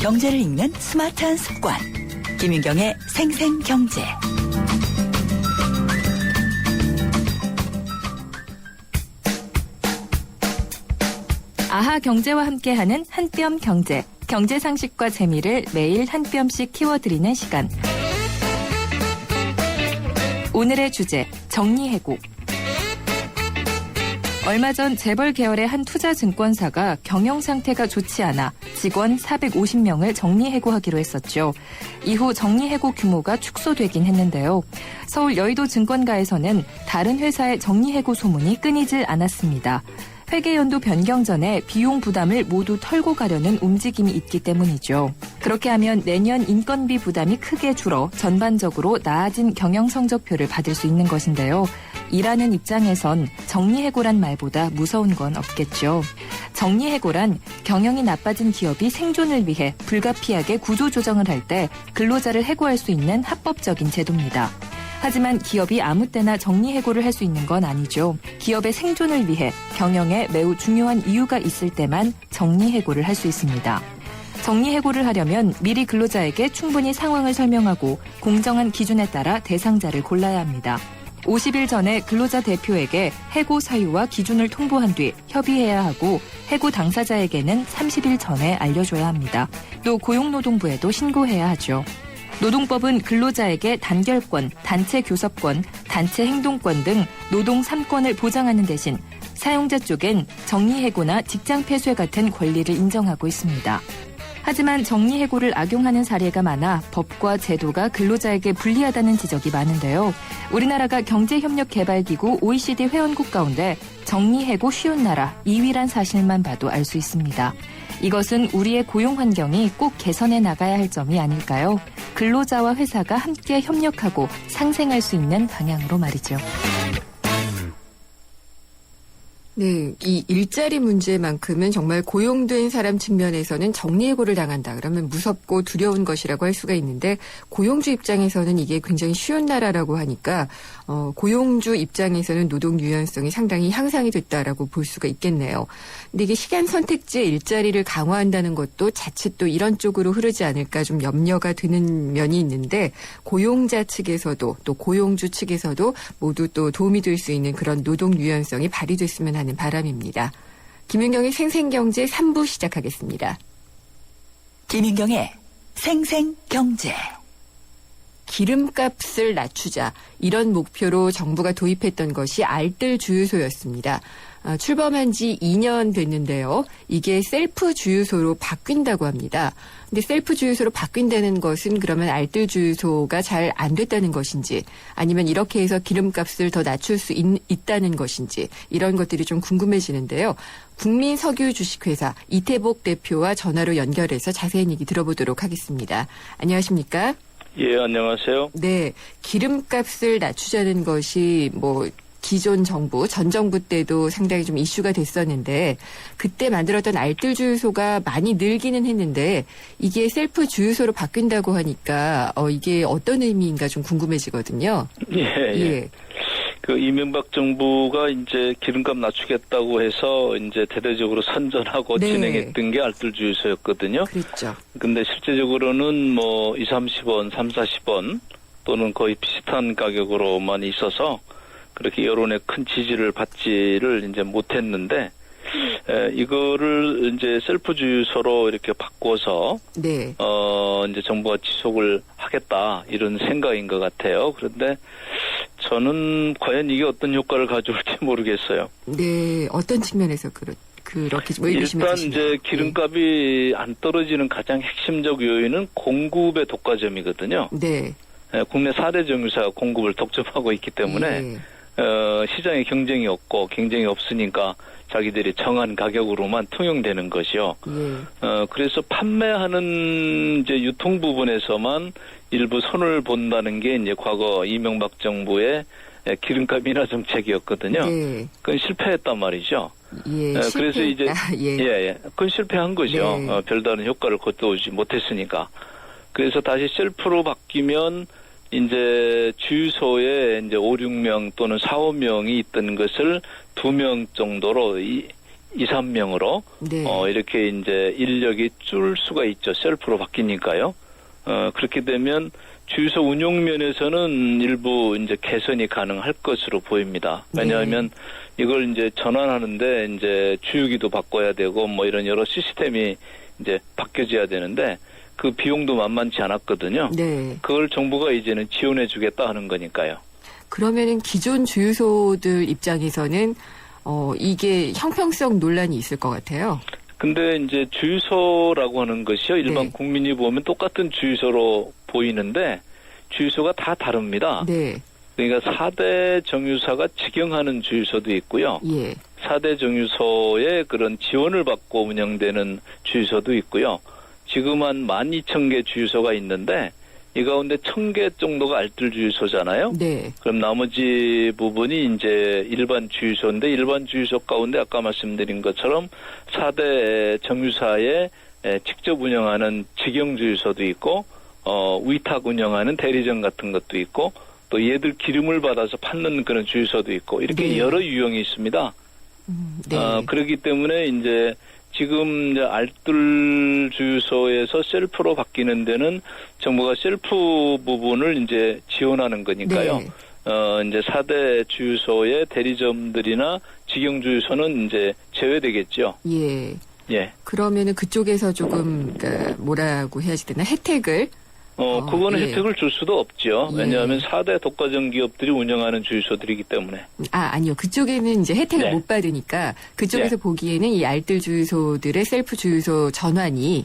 경제를 읽는 스마트한 습관. 김윤경의 생생경제. 아하 경제와 함께하는 한뼘 경제. 경제 상식과 재미를 매일 한 뼘씩 키워드리는 시간. 오늘의 주제, 정리해고. 얼마 전 재벌 계열의 한 투자증권사가 경영 상태가 좋지 않아 직원 450명을 정리해고하기로 했었죠. 이후 정리해고 규모가 축소되긴 했는데요. 서울 여의도 증권가에서는 다른 회사의 정리해고 소문이 끊이질 않았습니다. 회계연도 변경 전에 비용 부담을 모두 털고 가려는 움직임이 있기 때문이죠. 그렇게 하면 내년 인건비 부담이 크게 줄어 전반적으로 나아진 경영 성적표를 받을 수 있는 것인데요. 일하는 입장에선 정리해고란 말보다 무서운 건 없겠죠. 정리해고란 경영이 나빠진 기업이 생존을 위해 불가피하게 구조조정을 할 때 근로자를 해고할 수 있는 합법적인 제도입니다. 하지만 기업이 아무 때나 정리해고를 할 수 있는 건 아니죠. 기업의 생존을 위해 경영에 매우 중요한 이유가 있을 때만 정리해고를 할 수 있습니다. 정리해고를 하려면 미리 근로자에게 충분히 상황을 설명하고 공정한 기준에 따라 대상자를 골라야 합니다. 50일 전에 근로자 대표에게 해고 사유와 기준을 통보한 뒤 협의해야 하고 해고 당사자에게는 30일 전에 알려줘야 합니다. 또 고용노동부에도 신고해야 하죠. 노동법은 근로자에게 단결권, 단체 교섭권, 단체 행동권 등 노동 3권을 보장하는 대신 사용자 쪽엔 정리해고나 직장 폐쇄 같은 권리를 인정하고 있습니다. 하지만 정리해고를 악용하는 사례가 많아 법과 제도가 근로자에게 불리하다는 지적이 많은데요. 우리나라가 경제협력개발기구 OECD 회원국 가운데 정리해고 쉬운 나라 2위란 사실만 봐도 알 수 있습니다. 이것은 우리의 고용 환경이 꼭 개선해 나가야 할 점이 아닐까요? 근로자와 회사가 함께 협력하고 상생할 수 있는 방향으로 말이죠. 네, 이 일자리 문제만큼은 정말 고용된 사람 측면에서는 정리해고를 당한다. 그러면 무섭고 두려운 것이라고 할 수가 있는데 고용주 입장에서는 이게 굉장히 쉬운 나라라고 하니까 고용주 입장에서는 노동 유연성이 상당히 향상이 됐다라고 볼 수가 있겠네요. 근데 이게 시간 선택제 일자리를 강화한다는 것도 자칫 또 이런 쪽으로 흐르지 않을까 좀 염려가 드는 면이 있는데 고용자 측에서도 또 고용주 측에서도 모두 또 도움이 될 수 있는 그런 노동 유연성이 발휘됐으면 하는 바람입니다. 김윤경의 생생경제 3부 시작하겠습니다. 김윤경의 생생경제. 기름값을 낮추자 이런 목표로 정부가 도입했던 것이 알뜰 주유소였습니다. 출범한 지 2년 됐는데요. 이게 셀프 주유소로 바뀐다고 합니다. 근데 셀프 주유소로 바뀐다는 것은 그러면 알뜰 주유소가 잘 안 됐다는 것인지 아니면 이렇게 해서 기름값을 더 낮출 수 있다는 것인지 이런 것들이 좀 궁금해지는데요. 국민석유 주식회사 이태복 대표와 전화로 연결해서 자세한 얘기 들어보도록 하겠습니다. 안녕하십니까? 예, 안녕하세요. 네, 기름값을 낮추자는 것이 기존 정부, 전 정부 때도 상당히 좀 이슈가 됐었는데 그때 만들었던 알뜰 주유소가 많이 늘기는 했는데 이게 셀프 주유소로 바뀐다고 하니까 이게 어떤 의미인가 좀 궁금해지거든요. 예. 그 이명박 정부가 이제 기름값 낮추겠다고 해서 이제 대대적으로 선전하고 네. 진행했던 게 알뜰 주유소였거든요. 그렇죠. 근데 실제적으로는 2, 30원, 3, 40원 또는 거의 비슷한 가격으로만 있어서 그렇게 여론의 큰 지지를 받지를 이제 못했는데 이거를 이제 셀프 주유소로 이렇게 바꿔서 네. 이제 정부가 지속을 하겠다 이런 생각인 것 같아요. 그런데 저는 과연 이게 어떤 효과를 가져올지 모르겠어요. 네, 어떤 측면에서 그렇게 일단 이제 기름값이 안 떨어지는 가장 핵심적 요인은 공급의 독과점이거든요. 네. 국내 4대 정유사가 공급을 독점하고 있기 때문에 네. 시장에 경쟁이 없고 경쟁이 없으니까 자기들이 정한 가격으로만 통용되는 것이요. 그래서 판매하는 이제 유통 부분에서만 일부 손을 본다는 게 이제 과거 이명박 정부의 기름값 인하 정책이었거든요. 네. 그건 실패했단 말이죠. 예. 그래서 이제 그건 실패한 거죠. 네. 별다른 효과를 거두지 못했으니까. 그래서 다시 셀프로 바뀌면 이제 주유소에 이제 5, 6명 또는 4, 5명이 있던 것을 2명 정도로 2, 3명으로 네. 이렇게 이제 인력이 줄 수가 있죠. 셀프로 바뀌니까요. 그렇게 되면 주유소 운영 면에서는 일부 이제 개선이 가능할 것으로 보입니다. 왜냐하면 이걸 이제 전환하는데 이제 주유기도 바꿔야 되고 뭐 이런 여러 시스템이 이제 바뀌어져야 되는데 그 비용도 만만치 않았거든요. 네. 그걸 정부가 이제는 지원해 주겠다 하는 거니까요. 그러면은 기존 주유소들 입장에서는 이게 형평성 논란이 있을 것 같아요. 근데 이제 주유소라고 하는 것이요. 일반 네. 국민이 보면 똑같은 주유소로 보이는데 주유소가 다 다릅니다. 네. 그러니까 4대 정유사가 직영하는 주유소도 있고요. 예. 4대 정유소의 그런 지원을 받고 운영되는 주유소도 있고요. 지금 한 12,000개 주유소가 있는데 이 가운데 1,000개 정도가 알뜰 주유소잖아요. 네. 그럼 나머지 부분이 이제 일반 주유소인데 일반 주유소 가운데 아까 말씀드린 것처럼 4대 정유사에 직접 운영하는 직영 주유소도 있고 위탁 운영하는 대리점 같은 것도 있고 또 얘들 기름을 받아서 팔는 그런 주유소도 있고 이렇게 네. 여러 유형이 있습니다. 네. 그렇기 때문에 이제 지금 이제 알뜰 주유소에서 셀프로 바뀌는 데는 정부가 셀프 부분을 이제 지원하는 거니까요. 네. 이제 4대 주유소의 대리점들이나 직영 주유소는 이제 제외되겠죠. 예. 예. 그러면은 그쪽에서 조금 그러니까 뭐라고 해야지 되나 혜택을 그거는 예. 혜택을 줄 수도 없죠. 예. 왜냐하면 4대 독과점 기업들이 운영하는 주유소들이기 때문에. 아니요. 그쪽에는 이제 혜택을 네. 못 받으니까 그쪽에서 네. 보기에는 이 알뜰 주유소들의 셀프 주유소 전환이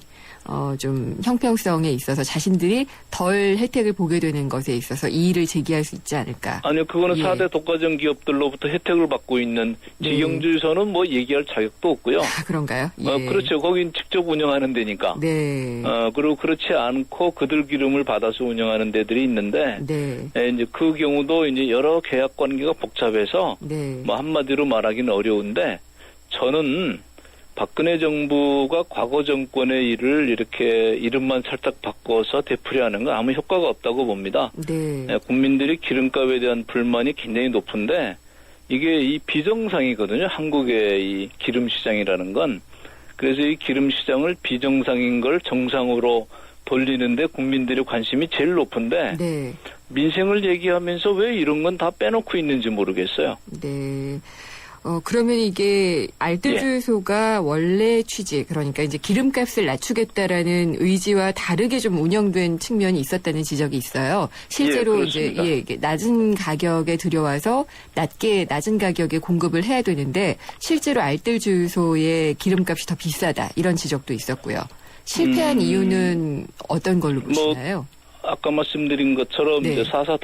좀 형평성에 있어서 자신들이 덜 혜택을 보게 되는 것에 있어서 이의를 제기할 수 있지 않을까. 아니요, 그거는 예. 4대 독과점 기업들로부터 혜택을 받고 있는 직영 주유소는 뭐 얘기할 자격도 없고요. 그런가요? 예. 그렇죠. 거긴 직접 운영하는 데니까. 네. 그리고 그렇지 않고 그들 기름을 받아서 운영하는 데들이 있는데, 네. 이제 그 경우도 이제 여러 계약 관계가 복잡해서, 네. 뭐 한마디로 말하기는 어려운데, 저는 박근혜 정부가 과거 정권의 일을 이렇게 이름만 살짝 바꿔서 되풀이하는 건 아무 효과가 없다고 봅니다. 네. 국민들이 기름값에 대한 불만이 굉장히 높은데, 이게 이 비정상이거든요. 한국의 이 기름 시장이라는 건. 그래서 이 기름 시장을 비정상인 걸 정상으로 돌리는데 국민들의 관심이 제일 높은데 네. 민생을 얘기하면서 왜 이런 건 다 빼놓고 있는지 모르겠어요. 네. 그러면 이게 알뜰 예. 주유소가 원래 취지, 그러니까 이제 기름값을 낮추겠다라는 의지와 다르게 좀 운영된 측면이 있었다는 지적이 있어요. 실제로 예, 이제 그렇습니다. 이게 낮은 가격에 들여와서 낮은 가격에 공급을 해야 되는데 실제로 알뜰 주유소의 기름값이 더 비싸다 이런 지적도 있었고요. 실패한 이유는 어떤 걸로 보시나요? 아까 말씀드린 것처럼 네. 이제 4사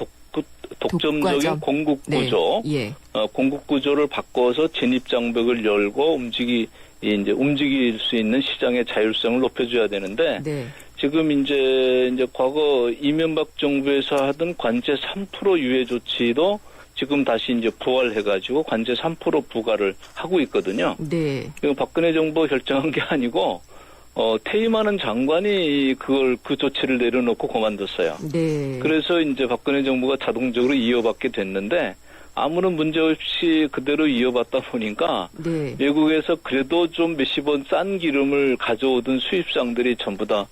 독점적인 독과점. 공급 구조, 네. 예. 공급 구조를 바꿔서 진입 장벽을 열고 움직일 수 있는 시장의 자율성을 높여줘야 되는데 네. 지금 이제 과거 이명박 정부에서 하던 관제 3% 유예 조치도 지금 다시 이제 부활해가지고 관제 3% 부과를 하고 있거든요. 네. 이거 박근혜 정부가 결정한 게 아니고 퇴임하는 장관이 그 조치를 내려놓고 그만뒀어요. 네. 그래서 이제 박근혜 정부가 자동적으로 이어받게 됐는데 아무런 문제 없이 그대로 이어받다 보니까 네. 외국에서 그래도 좀 몇십 원 싼 기름을 가져오던 수입상들이 전부 다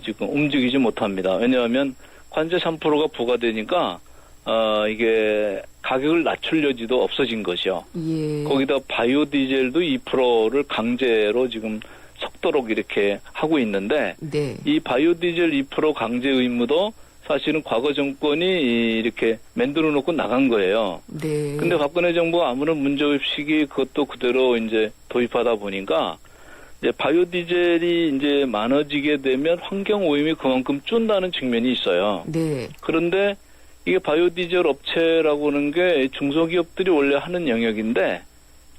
지금 움직이지 못합니다. 왜냐하면 관세 3%가 부과되니까 이게 가격을 낮출 여지도 없어진 것이요. 예. 거기다 바이오 디젤도 2%를 강제로 지금 속도록 이렇게 하고 있는데 네. 이 바이오 디젤 2% 강제 의무도 사실은 과거 정권이 이렇게 만들어 놓고 나간 거예요. 네. 근데 박근혜 정부가 아무런 문제 없이 그것도 그대로 이제 도입하다 보니까 이제 바이오 디젤이 이제 많아지게 되면 환경 오염이 그만큼 준다는 측면이 있어요. 네. 그런데 이게 바이오 디젤 업체라고 하는 게 중소기업들이 원래 하는 영역인데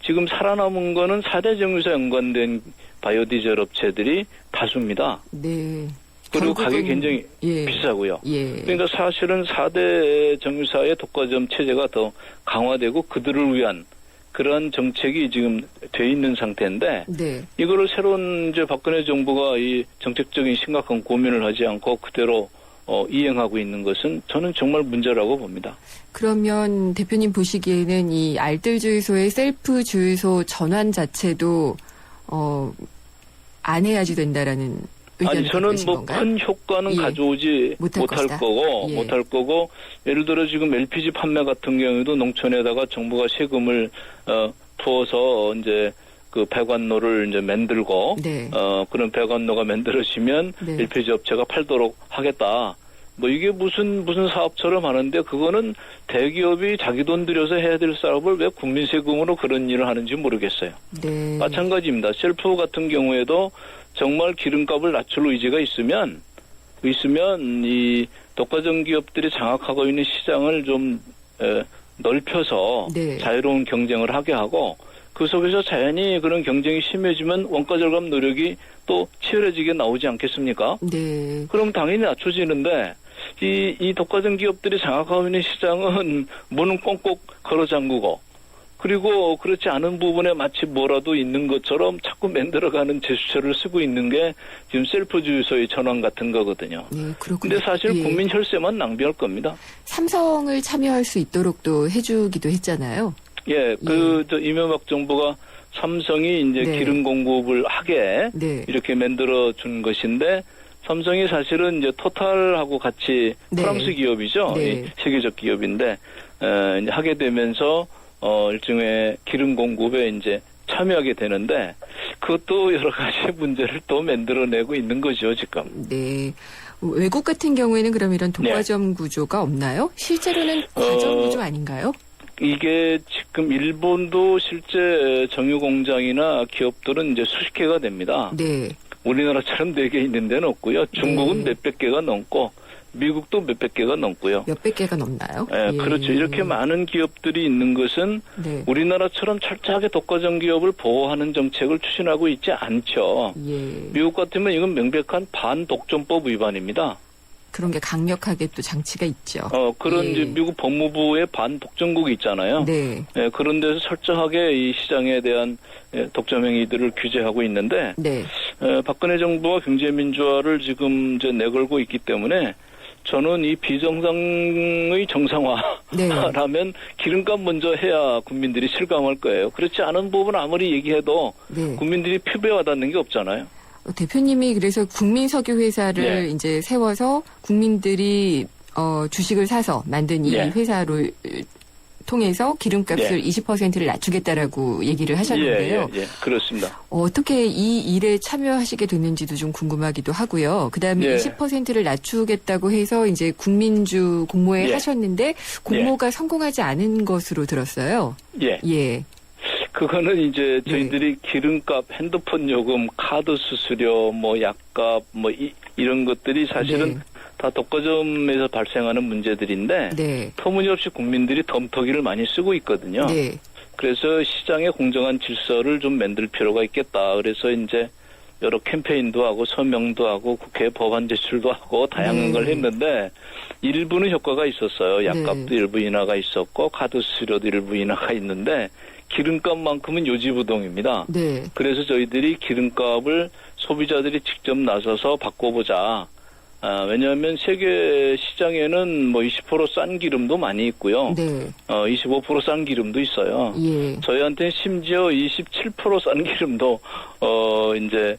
지금 살아남은 거는 4대 정유사 연관된 바이오 디젤 업체들이 다수입니다. 네. 그리고 결국은, 가격이 굉장히 예. 비싸고요. 예. 그러니까 사실은 4대 정유사의 독과점 체제가 더 강화되고 그들을 위한 그런 정책이 지금 돼 있는 상태인데 네. 이거를 새로운 이제 박근혜 정부가 이 정책적인 심각한 고민을 하지 않고 그대로 이행하고 있는 것은 저는 정말 문제라고 봅니다. 그러면 대표님 보시기에는 이 알뜰 주유소의 셀프 주유소 전환 자체도 안 해야지 된다라는 의견을 아니 저는 가지신 뭐 건가요? 큰 효과는 예. 가져오지 못할 거고 예를 들어 지금 LPG 판매 같은 경우에도 농촌에다가 정부가 세금을 부어서 이제 그 배관로를 이제 만들고 네. 그런 배관로가 만들어지면 네. LPG 업체가 팔도록 하겠다. 뭐 이게 무슨 사업처럼 하는데 그거는 대기업이 자기 돈 들여서 해야 될 사업을 왜 국민 세금으로 그런 일을 하는지 모르겠어요. 네. 마찬가지입니다. 셀프 같은 경우에도 정말 기름값을 낮출 의지가 있으면 이 독과점 기업들이 장악하고 있는 시장을 좀 넓혀서 네. 자유로운 경쟁을 하게 하고 그 속에서 자연히 그런 경쟁이 심해지면 원가 절감 노력이 또 치열해지게 나오지 않겠습니까? 네. 그럼 당연히 낮춰지는데 이 독과점 기업들이 장악하고 있는 시장은 문은 꽁꽁 걸어 잠그고 그리고 그렇지 않은 부분에 마치 뭐라도 있는 것처럼 자꾸 만들어가는 제스처를 쓰고 있는 게 지금 셀프 주유소의 전환 같은 거거든요. 네, 그렇군요. 근데 사실 예. 국민 혈세만 낭비할 겁니다. 삼성을 참여할 수 있도록도 해주기도 했잖아요. 예, 저 이명박 정부가 삼성이 이제 네. 기름 공급을 하게 네. 이렇게 만들어 준 것인데 삼성이 사실은 이제 토탈하고 같이 네. 프랑스 기업이죠. 네. 이 세계적 기업인데 이제 하게 되면서 일종의 기름 공급에 이제 참여하게 되는데 그것도 여러 가지 문제를 또 만들어내고 있는 거죠 지금. 네. 외국 같은 경우에는 그럼 이런 독과점 구조가 없나요? 실제로는 과점 구조 아닌가요? 이게 지금 일본도 실제 정유 공장이나 기업들은 이제 수십 개가 됩니다. 네. 우리나라처럼 4개 있는 데는 없고요. 중국은 네. 몇백 개가 넘고 미국도 몇백 개가 넘고요. 몇백 개가 넘나요? 예, 그렇죠. 이렇게 많은 기업들이 있는 것은 네. 우리나라처럼 철저하게 독과점 기업을 보호하는 정책을 추진하고 있지 않죠. 예. 미국 같으면 이건 명백한 반독점법 위반입니다. 그런 게 강력하게 또 장치가 있죠. 그런 예. 이제 미국 법무부의 반독점국이 있잖아요. 네. 예, 그런 데서 철저하게 이 시장에 대한 독점 행위들을 규제하고 있는데 네. 박근혜 정부가 경제민주화를 지금 이제 내걸고 있기 때문에 저는 이 비정상의 정상화라면 기름값 먼저 해야 국민들이 실감할 거예요. 그렇지 않은 부분 아무리 얘기해도 네. 국민들이 피부에 와닿는 게 없잖아요. 대표님이 그래서 국민석유회사를 네. 이제 세워서 국민들이 주식을 사서 만든 이 네. 회사를 통해서 기름값을 네. 20%를 낮추겠다라고 얘기를 하셨는데요. 예, 그렇습니다. 어떻게 이 일에 참여하시게 됐는지도 좀 궁금하기도 하고요. 그다음에 예. 20%를 낮추겠다고 해서 이제 국민주 공모에 예. 하셨는데 공모가 성공하지 않은 것으로 들었어요. 예. 예. 그거는 이제 저희들이 기름값, 핸드폰 요금, 카드 수수료, 뭐 약값, 뭐 이런 것들이 사실은 네. 다 독과점에서 발생하는 문제들인데 네. 터무니없이 국민들이 덤터기를 많이 쓰고 있거든요. 네. 그래서 시장의 공정한 질서를 좀 만들 필요가 있겠다. 그래서 이제 여러 캠페인도 하고 서명도 하고 국회 법안 제출도 하고 다양한 네. 걸 했는데 일부는 효과가 있었어요. 약값도 네. 일부 인하가 있었고 카드 수수료도 일부 인하가 있는데 기름값만큼은 요지부동입니다. 네. 그래서 저희들이 기름값을 소비자들이 직접 나서서 바꿔보자. 왜냐하면 세계 시장에는 뭐 20% 싼 기름도 많이 있고요. 네. 25% 싼 기름도 있어요. 예. 저희한테 심지어 27% 싼 기름도 이제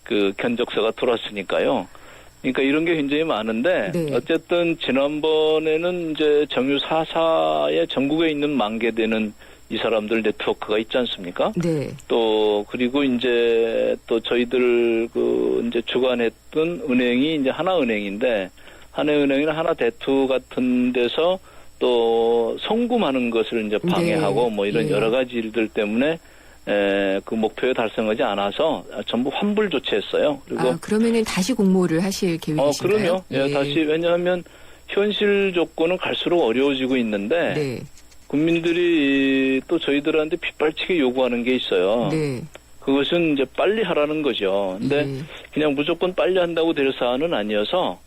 그 견적서가 들어왔으니까요. 그러니까 이런 게 굉장히 많은데 네. 어쨌든 지난번에는 이제 정유 4사에 전국에 있는 10,000개 되는 이 사람들 네트워크가 있지 않습니까? 네. 또 그리고 이제 또 저희들 그 이제 주관했던 은행이 이제 하나은행인데 하나은행이나 하나대투 같은 데서 또 송금하는 것을 이제 방해하고 네. 뭐 이런 예. 여러 가지 일들 때문에 그 목표에 달성하지 않아서 전부 환불 조치했어요. 그리고 그러면은 다시 공모를 하실 계획이신가요? 그럼요. 예, 다시 왜냐하면 현실 조건은 갈수록 어려워지고 있는데 네. 국민들이 또 저희들한테 빗발치게 요구하는 게 있어요. 네. 그것은 이제 빨리 하라는 거죠. 근데 예. 그냥 무조건 빨리 한다고 될 사안은 아니어서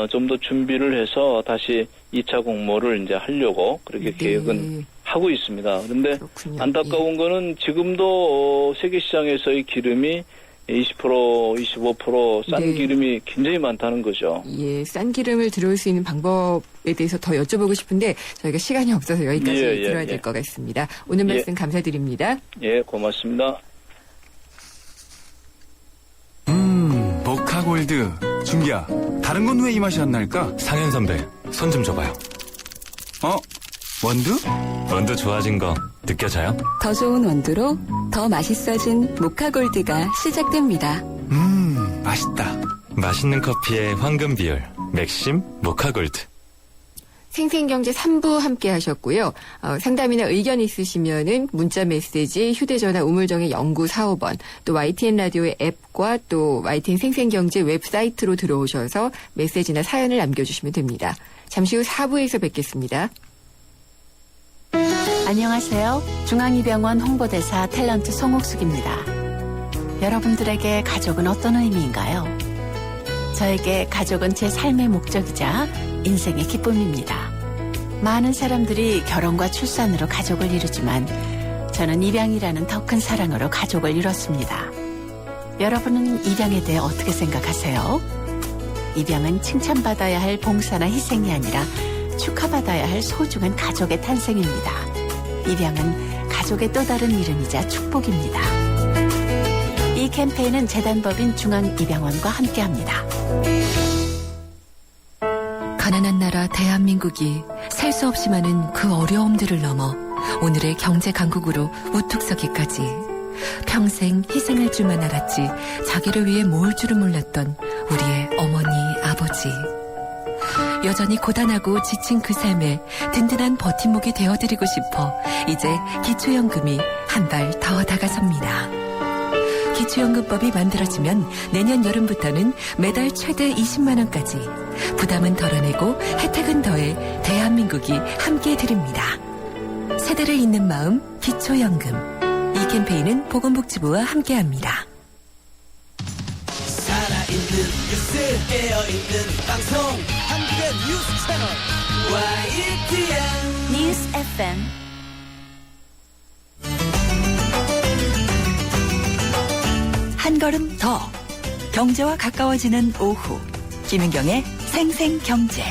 좀 더 준비를 해서 다시 2차 공모를 이제 하려고 그렇게 네. 계획은 하고 있습니다. 그런데 그렇군요. 안타까운 거는 지금도 세계 시장에서의 기름이 20%, 25%싼 네. 기름이 굉장히 많다는 거죠. 예, 싼 기름을 들어올 수 있는 방법에 대해서 더 여쭤보고 싶은데 저희가 시간이 없어서 여기까지 들어야 될 것 같습니다. 오늘 말씀 감사드립니다. 예, 고맙습니다. 모카골드. 준기야, 다른 건 왜 이 맛이 안 날까? 상현 선배, 손 좀 줘봐요. 원두? 원두 좋아진 거 느껴져요? 더 좋은 원두로 더 맛있어진 모카골드가 시작됩니다. 맛있다. 맛있는 커피의 황금 비율, 맥심 모카골드. 생생경제 3부 함께 하셨고요. 상담이나 의견 있으시면은 문자 메시지, 휴대전화 우물정의 0945번, 또 YTN 라디오의 앱과 또 YTN 생생경제 웹사이트로 들어오셔서 메시지나 사연을 남겨주시면 됩니다. 잠시 후 4부에서 뵙겠습니다. 안녕하세요. 중앙이병원 홍보대사 탤런트 송옥숙입니다. 여러분들에게 가족은 어떤 의미인가요? 저에게 가족은 제 삶의 목적이자 인생의 기쁨입니다. 많은 사람들이 결혼과 출산으로 가족을 이루지만 저는 입양이라는 더 큰 사랑으로 가족을 이뤘습니다. 여러분은 입양에 대해 어떻게 생각하세요? 입양은 칭찬받아야 할 봉사나 희생이 아니라 축하받아야 할 소중한 가족의 탄생입니다. 입양은 가족의 또 다른 이름이자 축복입니다. 이 캠페인은 재단법인 중앙입양원과 함께합니다. 가난한 나라 대한민국이 셀 수 없이 많은 그 어려움들을 넘어 오늘의 경제 강국으로 우뚝 서기까지 평생 희생할 줄만 알았지 자기를 위해 모을 줄은 몰랐던 우리의 어머니, 아버지. 여전히 고단하고 지친 그 삶에 든든한 버팀목이 되어드리고 싶어 이제 기초연금이 한 발 더 다가섭니다. 기초연금법이 만들어지면 내년 여름부터는 매달 최대 20만 원까지 부담은 덜어내고 혜택은 더해 대한민국이 함께 드립니다. 세대를 잇는 마음 기초연금. 이 캠페인은 보건복지부와 함께합니다. 살아있는 뉴스 깨어있는 방송 한국의 뉴스 채널 YTN 뉴스 FM 한 걸음 더 경제와 가까워지는 오후 김윤경의 생생경제.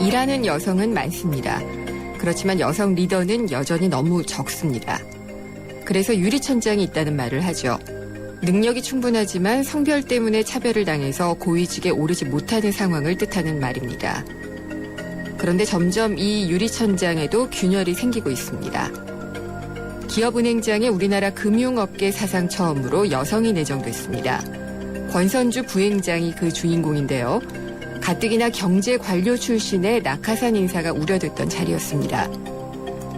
일하는 여성은 많습니다. 그렇지만 여성 리더는 여전히 너무 적습니다. 그래서 유리천장이 있다는 말을 하죠. 능력이 충분하지만 성별 때문에 차별을 당해서 고위직에 오르지 못하는 상황을 뜻하는 말입니다. 그런데 점점 이 유리천장에도 균열이 생기고 있습니다. 기업은행장에 우리나라 금융업계 사상 처음으로 여성이 내정됐습니다. 권선주 부행장이 그 주인공인데요. 가뜩이나 경제관료 출신의 낙하산 인사가 우려됐던 자리였습니다.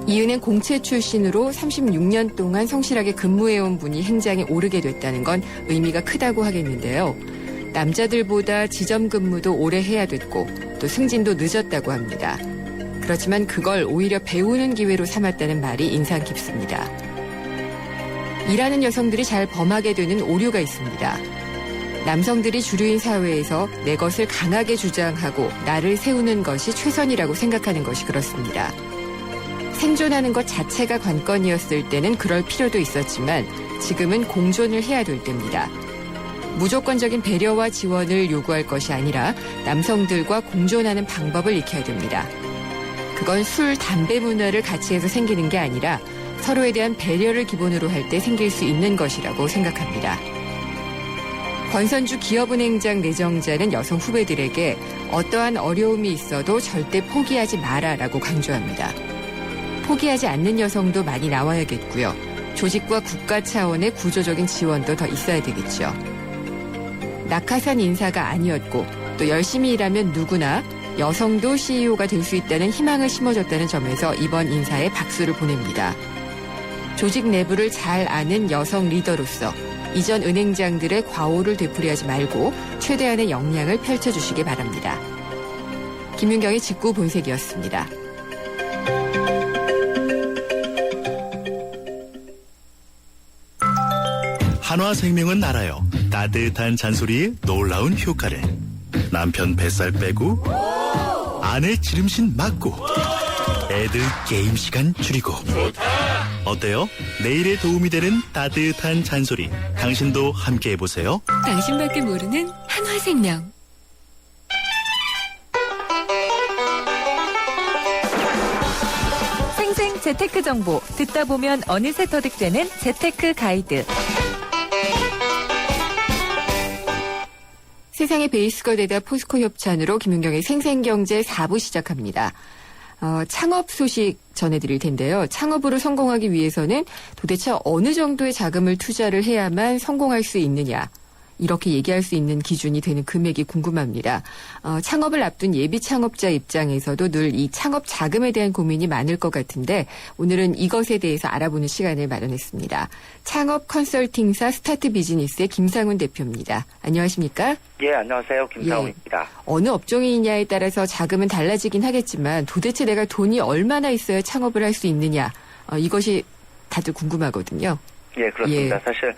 이은행 공채 출신으로 36년 동안 성실하게 근무해온 분이 행장에 오르게 됐다는 건 의미가 크다고 하겠는데요. 남자들보다 지점 근무도 오래 해야 됐고 또 승진도 늦었다고 합니다. 그렇지만 그걸 오히려 배우는 기회로 삼았다는 말이 인상 깊습니다. 일하는 여성들이 잘 범하게 되는 오류가 있습니다. 남성들이 주류인 사회에서 내 것을 강하게 주장하고 나를 세우는 것이 최선이라고 생각하는 것이 그렇습니다. 생존하는 것 자체가 관건이었을 때는 그럴 필요도 있었지만 지금은 공존을 해야 될 때입니다. 무조건적인 배려와 지원을 요구할 것이 아니라 남성들과 공존하는 방법을 익혀야 됩니다. 그건 술, 담배 문화를 같이 해서 생기는 게 아니라 서로에 대한 배려를 기본으로 할 때 생길 수 있는 것이라고 생각합니다. 권선주 기업은행장 내정자는 여성 후배들에게 어떠한 어려움이 있어도 절대 포기하지 마라라고 강조합니다. 포기하지 않는 여성도 많이 나와야겠고요. 조직과 국가 차원의 구조적인 지원도 더 있어야 되겠죠. 낙하산 인사가 아니었고 또 열심히 일하면 누구나 여성도 CEO가 될 수 있다는 희망을 심어줬다는 점에서 이번 인사에 박수를 보냅니다. 조직 내부를 잘 아는 여성 리더로서 이전 은행장들의 과오를 되풀이하지 말고 최대한의 역량을 펼쳐주시기 바랍니다. 김윤경의 직구 본색이었습니다. 한화생명은 알아요. 따뜻한 잔소리에 놀라운 효과를. 남편 뱃살 빼고 아내 지름신 막고 애들 게임 시간 줄이고 어때요? 내일에 도움이 되는 따뜻한 잔소리 당신도 함께 해보세요. 당신밖에 모르는 한화생명. 생생 재테크 정보 듣다 보면 어느새 터득되는 재테크 가이드. 세상의 베이스가 되다 포스코 협찬으로 김윤경의 생생경제 4부 시작합니다. 창업 소식 전해드릴 텐데요. 창업으로 성공하기 위해서는 도대체 어느 정도의 자금을 투자를 해야만 성공할 수 있느냐. 이렇게 얘기할 수 있는 기준이 되는 금액이 궁금합니다. 창업을 앞둔 예비 창업자 입장에서도 늘 이 창업 자금에 대한 고민이 많을 것 같은데 오늘은 이것에 대해서 알아보는 시간을 마련했습니다. 창업 컨설팅사 스타트 비즈니스의 김상훈 대표입니다. 안녕하십니까? 예, 안녕하세요. 김상훈입니다. 어느 업종이냐에 따라서 자금은 달라지긴 하겠지만 도대체 내가 돈이 얼마나 있어야 창업을 할 수 있느냐. 이것이 다들 궁금하거든요. 예, 그렇습니다. 사실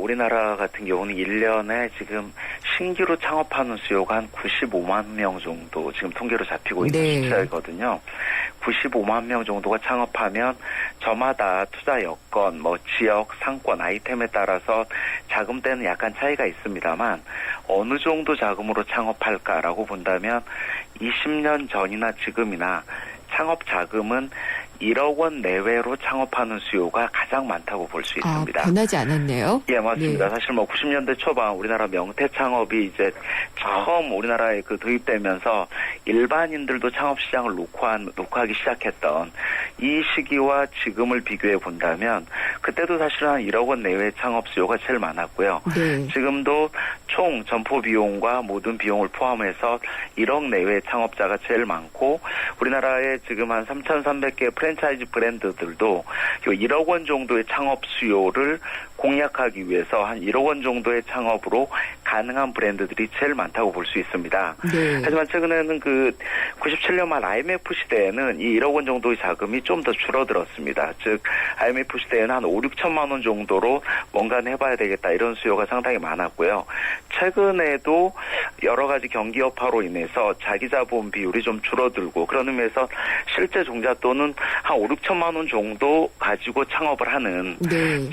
우리나라 같은 경우는 1년에 지금 신규로 창업하는 수요가 한 95만 명 정도 지금 통계로 잡히고 있는 숫자이거든요. 95만 명 정도가 창업하면 저마다 투자 여건, 지역, 상권, 아이템에 따라서 자금대는 약간 차이가 있습니다만 어느 정도 자금으로 창업할까라고 본다면 20년 전이나 지금이나 창업 자금은 1억 원 내외로 창업하는 수요가 가장 많다고 볼 수 있습니다. 변하지 않았네요. 예, 맞습니다. 사실 90년대 초반 우리나라 명태 창업이 이제 처음 우리나라에 도입되면서 일반인들도 창업 시장을 녹화하기 시작했던 이 시기와 지금을 비교해 본다면 그때도 사실 한 1억 원 내외 창업 수요가 제일 많았고요. 지금도 총 점포 비용과 모든 비용을 포함해서 1억 내외 창업자가 제일 많고 우리나라에 지금 한 3,300개 프랜차이즈 브랜드들도 1억 원 정도의 창업 수요를 공략하기 위해서 한 1억 원 정도의 창업으로 가능한 브랜드들이 제일 많다고 볼 수 있습니다. 하지만 최근에는 97년 말 IMF 시대에는 이 1억 원 정도의 자금이 좀 더 줄어들었습니다. 즉 IMF 시대에는 한 5, 6천만 원 정도로 뭔가는 해봐야 되겠다 이런 수요가 상당히 많았고요. 최근에도 여러 가지 경기 여파로 인해서 자기 자본 비율이 좀 줄어들고 그런 의미에서 실제 종잣돈은 한 5, 6천만 원 정도 가지고 창업을 하는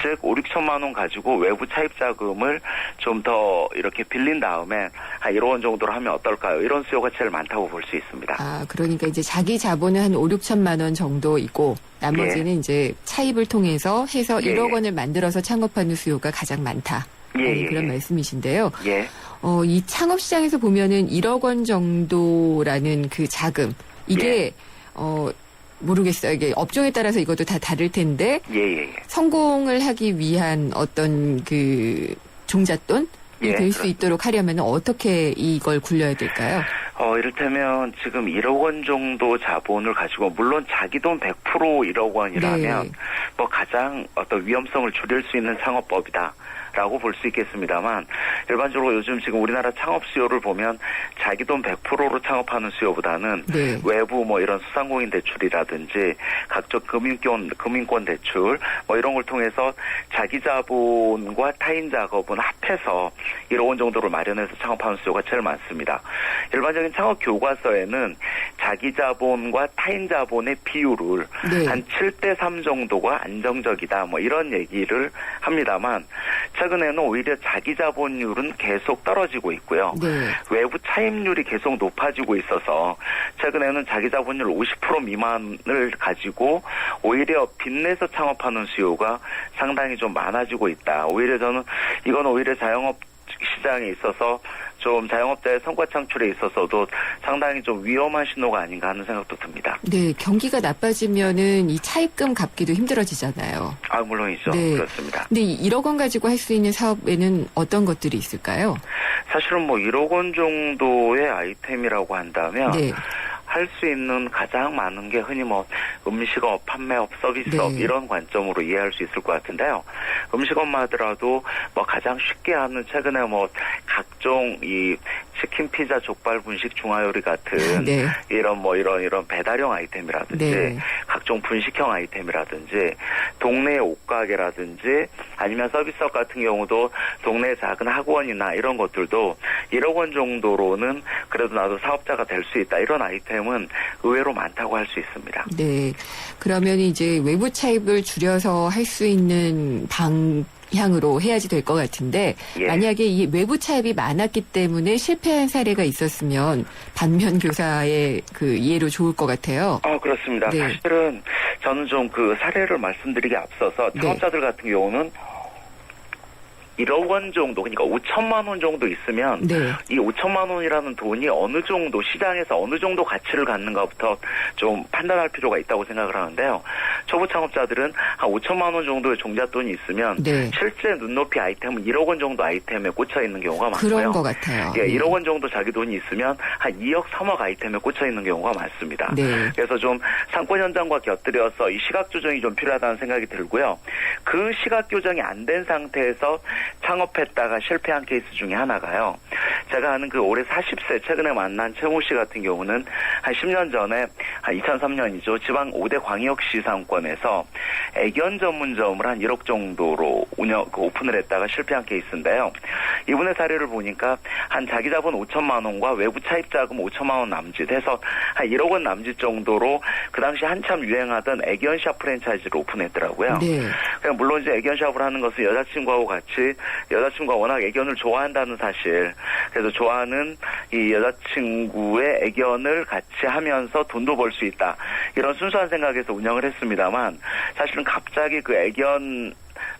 즉 5, 6천만 원 가지고 외부 차입 자금을 좀 더 이렇게 빌린 다음에 한 1억 원 정도로 하면 어떨까요? 이런 수요가 제일 많다고 볼 수 있습니다. 그러니까 이제 자기 자본은 한 5, 6천만 원 정도 있고 나머지는 이제 차입을 통해서 해서 1억 원을 만들어서 창업하는 수요가 가장 많다. 그런 말씀이신데요. 이 창업 시장에서 보면은 1억 원 정도라는 그 자금 이게 모르겠어요. 이게 업종에 따라서 이것도 다 다를 텐데 성공을 하기 위한 어떤 종잣돈이 될 수 있도록 하려면 어떻게 이걸 굴려야 될까요? 이를테면 지금 1억 원 정도 자본을 가지고 물론 자기 돈 100% 1억 원이라면 가장 어떤 위험성을 줄일 수 있는 창업법이다. 라고 볼 수 있겠습니다만 일반적으로 요즘 지금 우리나라 창업 수요를 보면 자기 돈 100%로 창업하는 수요보다는 외부 이런 소상공인 대출이라든지 각종 금융권 대출 이런 걸 통해서 자기 자본과 타인 자금은 합해서 1억 원 정도를 마련해서 창업하는 수요가 제일 많습니다. 일반적인 창업 교과서에는 자기 자본과 타인 자본의 비율을 한 7대3 정도가 안정적이다 이런 얘기를 합니다만 최근에는 오히려 자기 자본율은 계속 떨어지고 있고요. 외부 차입률이 계속 높아지고 있어서 최근에는 자기 자본율 50% 미만을 가지고 오히려 빚내서 창업하는 수요가 상당히 좀 많아지고 있다. 오히려 저는 이건 오히려 자영업 시장에 있어서 좀 자영업자의 성과 창출에 있어서도 상당히 좀 위험한 신호가 아닌가 하는 생각도 듭니다. 경기가 나빠지면은 이 차입금 갚기도 힘들어지잖아요. 물론이죠. 그렇습니다. 근데 1억 원 가지고 할 수 있는 사업에는 어떤 것들이 있을까요? 사실은 1억 원 정도의 아이템이라고 한다면 할 수 있는 가장 많은 게 흔히 음식업, 판매업, 서비스업 이런 관점으로 이해할 수 있을 것 같은데요. 음식업만 하더라도 가장 쉽게 하는 최근에 각종 각종 이 치킨, 피자, 족발, 분식, 중화요리 같은 네. 이런 배달용 아이템이라든지 네. 각종 분식형 아이템이라든지 동네 옷가게라든지 아니면 서비스업 같은 경우도 동네 작은 학원이나 이런 것들도 1억 원 정도로는 그래도 나도 사업자가 될 수 있다. 이런 아이템은 의외로 많다고 할 수 있습니다. 네. 그러면 이제 외부 차입을 줄여서 할 수 있는 방향으로 해야지 될 것 같은데 예. 만약에 이 외부 차입이 많았기 때문에 실패한 사례가 있었으면 반면 교사의 그 이해로 좋을 것 같아요. 그렇습니다. 네. 사실은 저는 좀 그 사례를 말씀드리기 앞서서 창업자들 같은 경우는 1억 원 정도, 그러니까 5천만 원 정도 있으면 네. 이 5천만 원이라는 돈이 어느 정도 시장에서 어느 정도 가치를 갖는가부터 좀 판단할 필요가 있다고 생각을 하는데요. 초보 창업자들은 한 5천만 원 정도의 종잣돈이 있으면 네. 실제 눈높이 아이템은 1억 원 정도 아이템에 꽂혀 있는 경우가 많고요. 그런 것 같아요. 예, 네. 1억 원 정도 자기 돈이 있으면 한 2억, 3억 아이템에 꽂혀 있는 경우가 많습니다. 네. 그래서 좀 상권 현장과 곁들여서 이 시각 조정이 좀 필요하다는 생각이 들고요. 그 시각 교정이 안 된 상태에서 창업했다가 실패한 케이스 중에 하나가요. 제가 아는 그 올해 40세 최근에 만난 최모 씨 같은 경우는 한 10년 전에 한 2003년이죠. 지방 5대 광역시 상권에서 애견 전문점을 한 1억 정도로 오픈을 했다가 실패한 케이스인데요. 이분의 사례를 보니까 한 자기 자본 5천만 원과 외부 차입 자금 5천만 원 남짓 해서 한 1억 원 남짓 정도로 그 당시 한참 유행하던 애견샵 프랜차이즈를 오픈했더라고요. 네. 그냥 물론 이제 애견샵을 하는 것은 여자친구하고 같이 여자친구가 워낙 애견을 좋아한다는 사실, 그래서 좋아하는 이 여자친구의 애견을 같이 하면서 돈도 벌 수 있다. 이런 순수한 생각에서 운영을 했습니다만 사실은 갑자기 그 애견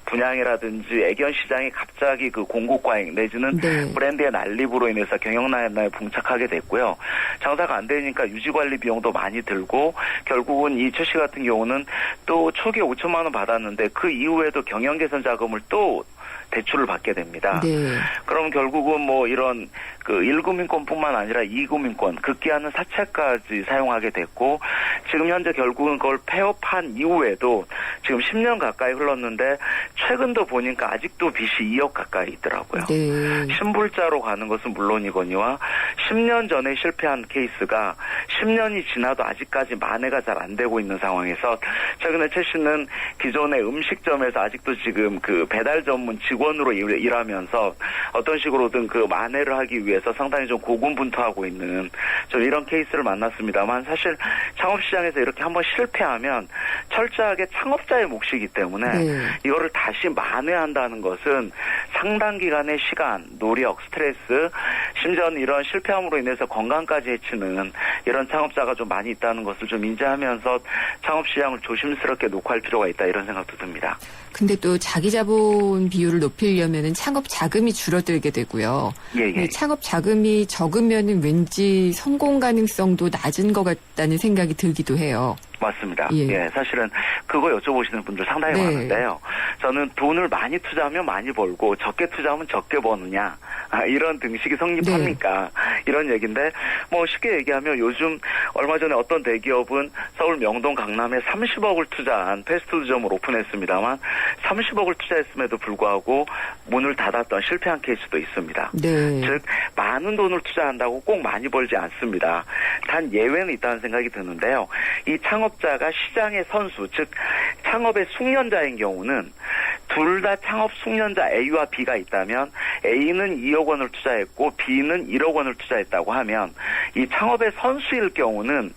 분양이라든지 애견 시장이 갑자기 그 공급 과잉 내지는 네. 브랜드의 난립으로 인해서 경영난에 봉착하게 됐고요. 장사가 안 되니까 유지관리 비용도 많이 들고 결국은 이 최 씨 같은 경우는 또 초기에 5천만 원 받았는데 그 이후에도 경영 개선 자금을 또 대출을 받게 됩니다. 네. 그럼 결국은 뭐 이런 그 1금융권뿐만 아니라 2금융권, 급기야는 사채까지 사용하게 됐고 지금 현재 결국은 그걸 폐업한 이후에도 지금 10년 가까이 흘렀는데 최근도 보니까 아직도 빚이 2억 가까이 있더라고요. 네. 신불자로 가는 것은 물론이거니와 10년 전에 실패한 케이스가 10년이 지나도 아직까지 만회가 잘 안 되고 있는 상황에서 최근에 최 씨는 기존의 음식점에서 아직도 지금 그 배달 전문 직원으로 일하면서 어떤 식으로든 그 만회를 하기 위해서 상당히 좀 고군분투하고 있는 좀 이런 케이스를 만났습니다만 사실 창업시장에서 이렇게 한번 실패하면 철저하게 창업자의 몫이기 때문에 네. 이거를 다시 만회한다는 것은 상당 기간의 시간, 노력, 스트레스, 심지어는 이런 실패함으로 인해서 건강까지 해치는 이런 창업자가 좀 많이 있다는 것을 좀 인지하면서 창업시장을 조심스럽게 녹화할 필요가 있다 이런 생각도 듭니다. 근데 또 자기 자본 비율을 높이려면은 창업 자금이 줄어들게 되고요. 예. 창업 자금이 적으면은 왠지 성공 가능성도 낮은 것 같다는 생각이 들기도 해요. 맞습니다. 예. 예, 사실은 그거 여쭤보시는 분들 상당히 네. 많은데요. 저는 돈을 많이 투자하면 많이 벌고 적게 투자하면 적게 버느냐 이런 등식이 성립합니까? 네. 이런 얘기인데 뭐 쉽게 얘기하면 요즘 얼마 전에 어떤 대기업은 서울 명동 강남에 30억을 투자한 패스트푸드점을 오픈했습니다만 30억을 투자했음에도 불구하고 문을 닫았던 실패한 케이스도 있습니다. 네. 즉 많은 돈을 투자한다고 꼭 많이 벌지 않습니다. 단 예외는 있다는 생각이 드는데요. 이 창업자가 시장의 선수, 즉 창업의 숙련자인 경우는 둘 다 창업 숙련자 A와 B가 있다면 A는 2억 원을 투자했고 B는 1억 원을 투자했다고 하면 이 창업의 선수일 경우는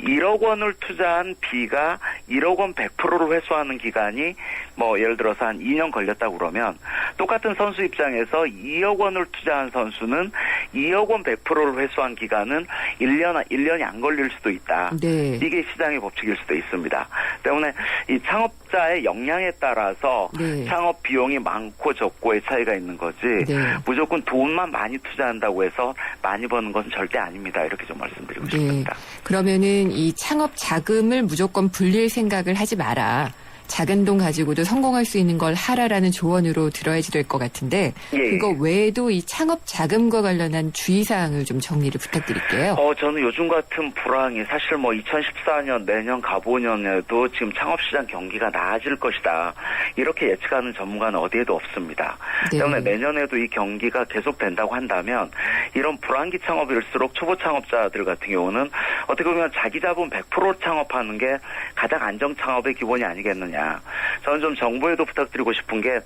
1억 원을 투자한 B가 1억 원 100%를 회수하는 기간이 뭐 예를 들어서 한 2년 걸렸다고 그러면 똑같은 선수 입장에서 2억 원을 투자한 선수는 2억 원 100%를 회수한 기간은 1년이 안 걸릴 수도 있다. 네. 이게 시장의 법칙일 수도 있습니다. 때문에 이 창업자의 역량에 따라서 네. 창업 비용이 많고 적고의 차이가 있는 거지 네. 무조건 돈만 많이 투자한다고 해서 많이 버는 것은 절대 아닙니다. 이렇게 좀 말씀드리고 싶습니다. 그러면은 이 창업 자금을 무조건 불릴 생각을 하지 마라. 작은 돈 가지고도 성공할 수 있는 걸 하라라는 조언으로 들어야지 될 것 같은데 그거 외에도 이 창업 자금과 관련한 주의사항을 좀 정리를 부탁드릴게요. 저는 요즘 같은 불황이 사실 뭐 2014년 내년 가보년에도 지금 창업시장 경기가 나아질 것이다. 이렇게 예측하는 전문가는 어디에도 없습니다. 네. 때문에 내년에도 이 경기가 계속된다고 한다면 이런 불황기 창업일수록 초보 창업자들 같은 경우는 어떻게 보면 자기 자본 100% 창업하는 게 가장 안정 창업의 기본이 아니겠느냐. 저는 좀 정부에도 부탁드리고 싶은 게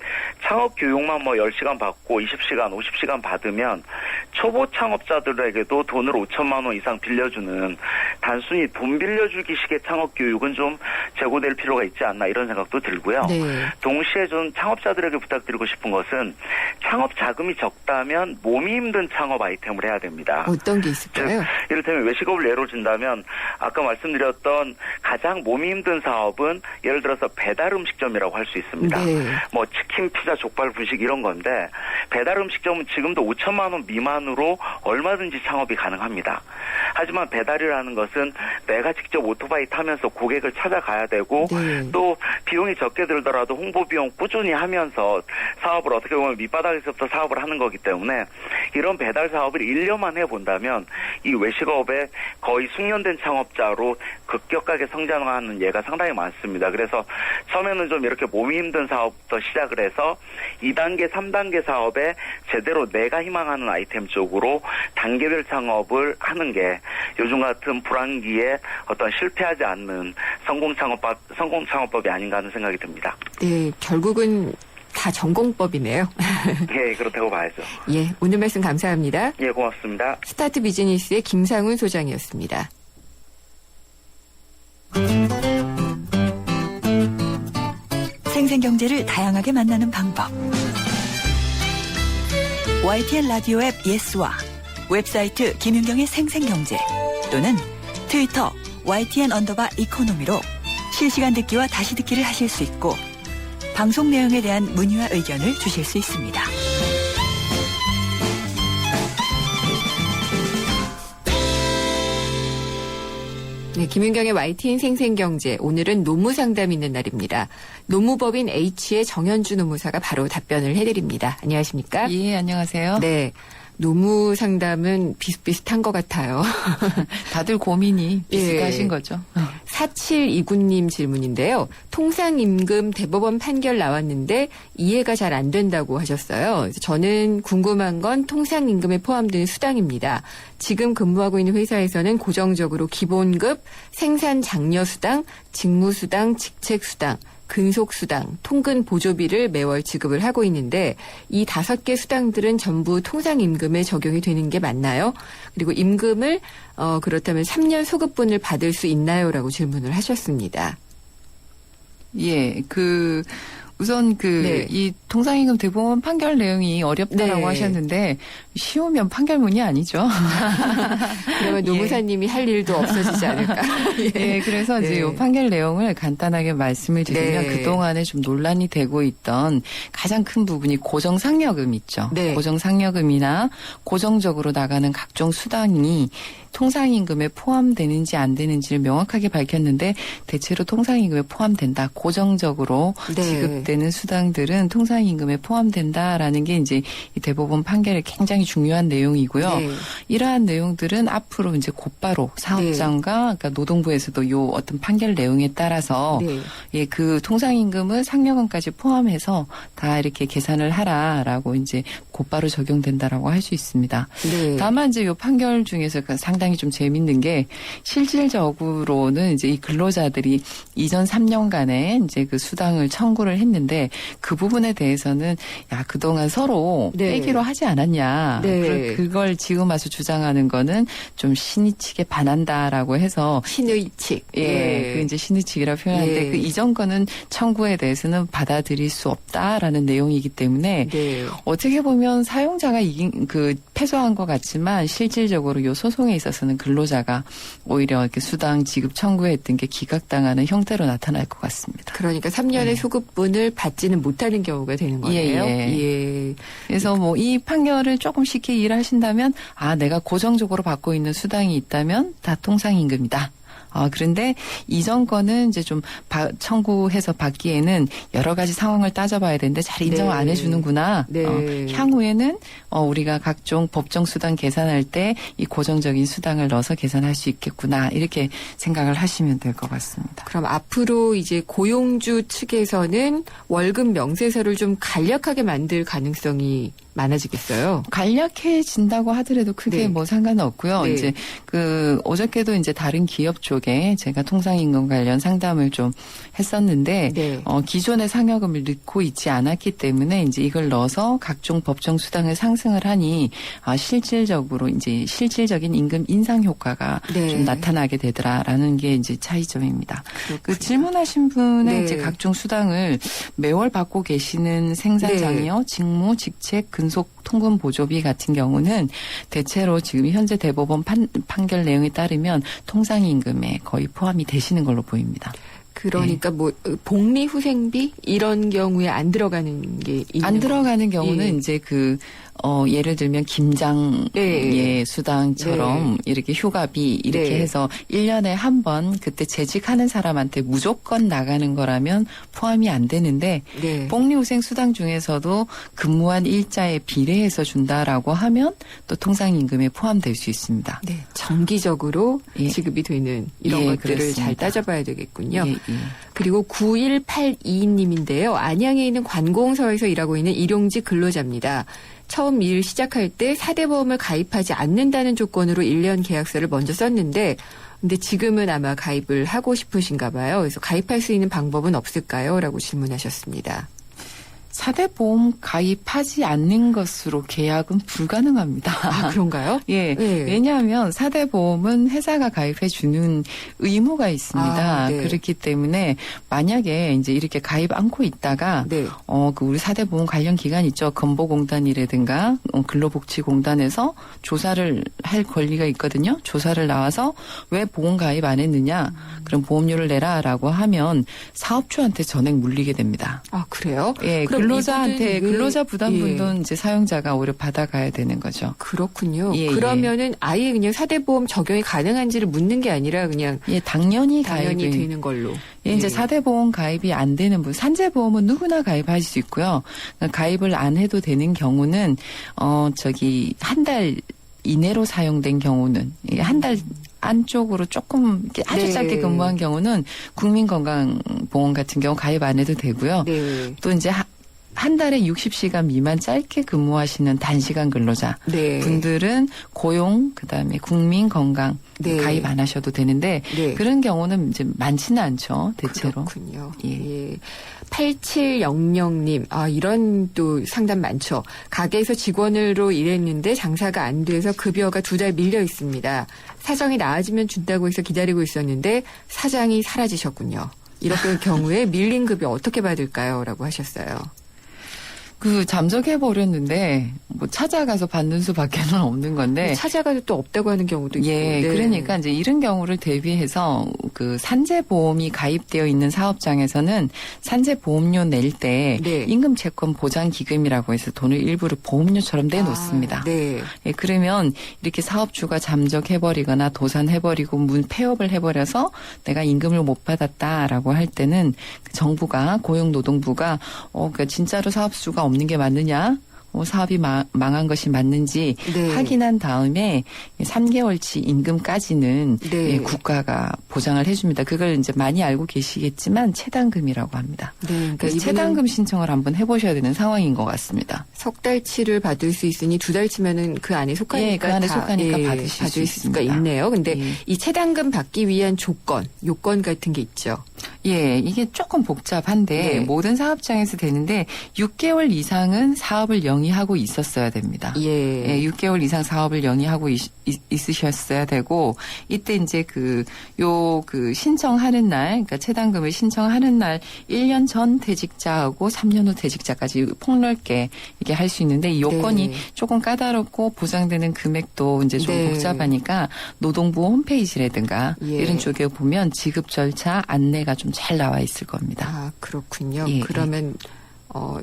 창업 교육만 뭐 10시간 받고 20시간, 50시간 받으면 초보 창업자들에게도 돈을 5천만 원 이상 빌려주는 단순히 돈 빌려주기 식의 창업 교육은 좀 제고될 필요가 있지 않나 이런 생각도 들고요. 네. 동시에 좀 창업자들에게 부탁드리고 싶은 것은 창업 자금이 적다면 몸이 힘든 창업 아이템을 해야 됩니다. 어떤 게 있을까요? 이를테면 외식업을 예로 든다면 아까 말씀드렸던 가장 몸이 힘든 사업은 예를 들어서 배달 음식점이라고 할 수 있습니다. 네. 뭐 치킨, 피자, 족발, 분식 이런 건데 배달 음식점은 지금도 5천만 원 미만으로 얼마든지 창업이 가능합니다. 하지만 배달이라는 것은 내가 직접 오토바이 타면서 고객을 찾아가야 되고 또 비용이 적게 들더라도 홍보 비용 꾸준히 하면서 사업을 어떻게 보면 밑바닥에서부터 사업을 하는 거기 때문에 이런 배달 사업을 1년만 해본다면 이 외식업에 거의 숙련된 창업자로 급격하게 성장하는 예가 상당히 많습니다. 그래서 처음에는 좀 이렇게 몸이 힘든 사업부터 시작을 해서 2단계, 3단계 사업에 제대로 내가 희망하는 아이템 쪽으로 단계별 창업을 하는 게 요즘 같은 불황기에 어떤 실패하지 않는 성공 창업법이 아닌가 하는 생각이 듭니다. 네, 결국은 다 전공법이네요. 예, 그렇다고 봐야죠. 예, 오늘 말씀 감사합니다. 예, 고맙습니다. 스타트 비즈니스의 김상훈 소장이었습니다. 생생경제를 다양하게 만나는 방법. YTN 라디오 앱 예스와 웹사이트 김윤경의 생생경제 또는 트위터 YTN_이코노미로 실시간 듣기와 다시 듣기를 하실 수 있고 방송 내용에 대한 문의와 의견을 주실 수 있습니다. 네, 김윤경의 YTN 생생경제. 오늘은 노무상담 있는 날입니다. 노무법인 H의 정현주 노무사가 바로 답변을 해드립니다. 안녕하십니까? 예, 안녕하세요. 네. 노무 상담은 비슷비슷한 것 같아요. 다들 고민이 비슷하신 예. 거죠. 4729님 질문인데요. 통상임금 대법원 판결 나왔는데 이해가 잘 안 된다고 하셨어요. 저는 궁금한 건 통상임금에 포함된 수당입니다. 지금 근무하고 있는 회사에서는 고정적으로 기본급, 생산장려수당, 직무수당, 직책수당, 근속수당, 통근보조비를 매월 지급을 하고 있는데 이 5개 수당들은 전부 통상임금에 적용이 되는 게 맞나요? 그리고 임금을 그렇다면 3년 소급분을 받을 수 있나요? 라고 질문을 하셨습니다. 예, 우선 이 통상임금 대법원 판결 내용이 어렵다라고 하셨는데 쉬우면 판결문이 아니죠. 그러면 노무사님이 할 일도 없어지지 않을까. 예, 그래서 이제 이 판결 내용을 간단하게 말씀을 드리면 그동안에 좀 논란이 되고 있던 가장 큰 부분이 고정상여금 있죠. 고정상여금이나 고정적으로 나가는 각종 수당이 통상임금에 포함되는지 안 되는지를 명확하게 밝혔는데 대체로 통상임금에 포함된다. 고정적으로 지급되는 수당들은 통상임금에 포함된다라는 게 이제 이 대법원 판결의 굉장히 중요한 내용이고요. 이러한 내용들은 앞으로 이제 곧바로 사업장과 그러니까 노동부에서도 요 어떤 판결 내용에 따라서 예, 그 통상임금을 상여금까지 포함해서 다 이렇게 계산을 하라라고 이제 곧바로 적용된다라고 할 수 있습니다. 다만 이제 요 판결 중에서 상당히 좀 재밌는 게 실질적으로는 이제 이 근로자들이 이전 3년간에 이제 그 수당을 청구를 했는데 그 부분에 대해서는 야, 그동안 서로 빼기로 하지 않았냐. 그걸 지금 와서 주장하는 거는 좀 신의 측에 반한다라고 해서 신의 측. 예. 그 이제 신의 측이라고 표현하는데 그 이전 거는 청구에 대해서는 받아들일 수 없다라는 내용이기 때문에 어떻게 보면 사용자가 패소한 것 같지만 실질적으로 이 소송에 있어서는 근로자가 오히려 이렇게 수당 지급 청구했던 게 기각당하는 형태로 나타날 것 같습니다. 그러니까 3년의 소급분을 받지는 못하는 경우가 되는 거예요. 예. 그래서 뭐 이 판결을 조금 쉽게 이해하신다면 내가 고정적으로 받고 있는 수당이 있다면 다 통상임금이다. 그런데 이전 거는 이제 좀 청구해서 받기에는 여러 가지 상황을 따져봐야 되는데 잘 인정을 안 해주는구나. 향후에는 우리가 각종 법정 수당 계산할 때 이 고정적인 수당을 넣어서 계산할 수 있겠구나. 이렇게 생각을 하시면 될 것 같습니다. 그럼 앞으로 이제 고용주 측에서는 월급 명세서를 좀 간략하게 만들 가능성이 많아지겠어요. 간략해진다고 하더라도 크게 뭐 상관은 없고요. 이제 어저께도 이제 다른 기업 쪽에 제가 통상임금 관련 상담을 좀 했었는데 기존의 상여금을 넣고 있지 않았기 때문에 이제 이걸 넣어서 각종 법정 수당을 상승을 하니 실질적으로 이제 실질적인 임금 인상 효과가 좀 나타나게 되더라라는 게 이제 차이점입니다. 그 질문하신 분의 이제 각종 수당을 매월 받고 계시는 생산장이요, 직무, 직책, 근속 통금 보조비 같은 경우는 대체로 지금 현재 대법원 판결 내용에 따르면 통상임금에 거의 포함이 되시는 걸로 보입니다. 그러니까 뭐 복리 후생비 이런 경우에 안 들어가는 게 있는 안 들어가는 경우는 이제 예를 들면 김장의 수당처럼 이렇게 휴가비 이렇게 해서 1년에 한 번 그때 재직하는 사람한테 무조건 나가는 거라면 포함이 안 되는데 복리후생 수당 중에서도 근무한 일자에 비례해서 준다라고 하면 또 통상임금에 포함될 수 있습니다. 정기적으로 지급이 되는 이런 것들을 그렇습니다. 잘 따져봐야 되겠군요. 그리고 9182님인데요. 안양에 있는 관공서에서 일하고 있는 일용직 근로자입니다. 처음 일 시작할 때 4대 보험을 가입하지 않는다는 조건으로 1년 계약서를 먼저 썼는데 근데 지금은 아마 가입을 하고 싶으신가 봐요. 그래서 가입할 수 있는 방법은 없을까요? 라고 질문하셨습니다. 4대 보험 가입하지 않는 것으로 계약은 불가능합니다. 그런가요? 왜냐하면 4대 보험은 회사가 가입해 주는 의무가 있습니다. 그렇기 때문에 만약에 이제 이렇게 가입 않고 있다가 그 우리 4대 보험 관련 기관 있죠. 건보공단이라든가 근로복지공단에서 조사를 할 권리가 있거든요. 조사를 나와서 왜 보험 가입 안 했느냐? 그럼 보험료를 내라라고 하면 사업주한테 전액 물리게 됩니다. 그래요? 근로자 부담분도 이제 사용자가 오히려 받아가야 되는 거죠. 그렇군요. 그러면은 아예 그냥 4대 보험 적용이 가능한지를 묻는 게 아니라 그냥 당연히 되는 걸로. 이제 4대 보험 가입이 안 되는 분, 산재 보험은 누구나 가입할 수 있고요. 가입을 안 해도 되는 경우는 한 달 이내로 사용된 경우는 한 달 안쪽으로 조금 이렇게 아주 짧게 근무한 경우는 국민건강보험 같은 경우 가입 안 해도 되고요. 또 이제 한 달에 60시간 미만 짧게 근무하시는 단시간 근로자 분들은 고용 그다음에 국민건강 가입 안 하셔도 되는데 그런 경우는 이제 많지는 않죠. 대체로. 그렇군요. 8700님, 이런 또 상담 많죠. 가게에서 직원으로 일했는데 장사가 안 돼서 급여가 2달 밀려 있습니다. 사정이 나아지면 준다고 해서 기다리고 있었는데 사장이 사라지셨군요. 이런 경우에 밀린 급여 어떻게 받을까요? 라고 하셨어요. 잠적해버렸는데, 찾아가서 받는 수밖에는 없는 건데. 찾아가도 또 없다고 하는 경우도 있고. 그러니까 이제 이런 경우를 대비해서 산재보험이 가입되어 있는 사업장에서는 산재보험료 낼 때 임금채권 보장기금이라고 해서 돈을 일부러 보험료처럼 내놓습니다. 그러면 이렇게 사업주가 잠적해버리거나 도산해버리고 폐업을 해버려서 내가 임금을 못 받았다라고 할 때는 정부가 고용노동부가 그러니까 진짜로 사업주가 없는 게 맞느냐? 사업이 망한 것이 맞는지 확인한 다음에 3개월치 임금까지는 국가가 보장을 해줍니다. 그걸 이제 많이 알고 계시겠지만 채당금이라고 합니다. 그래서 채당금 신청을 한번 해보셔야 되는 상황인 것 같습니다. 석 달치를 받을 수 있으니 2달치면은 그 안에 속하니까 그 안에 속하니까 받을 수가 있네요. 근데 이 채당금 받기 위한 요건 같은 게 있죠. 이게 조금 복잡한데 모든 사업장에서 되는데 6개월 이상은 사업을 영위하고 있었어야 됩니다. 6개월 이상 사업을 영위하고 있으셨어야 되고 이때 이제 신청하는 날, 그러니까 채당금을 신청하는 날 1년 전 퇴직자하고 3년 후 퇴직자까지 폭넓게 이게 할 수 있는데 이 요건이 조금 까다롭고 보장되는 금액도 이제 좀 복잡하니까 노동부 홈페이지라든가 이런 쪽에 보면 지급 절차 안내가 좀 잘 나와 있을 겁니다. 그렇군요. 그러면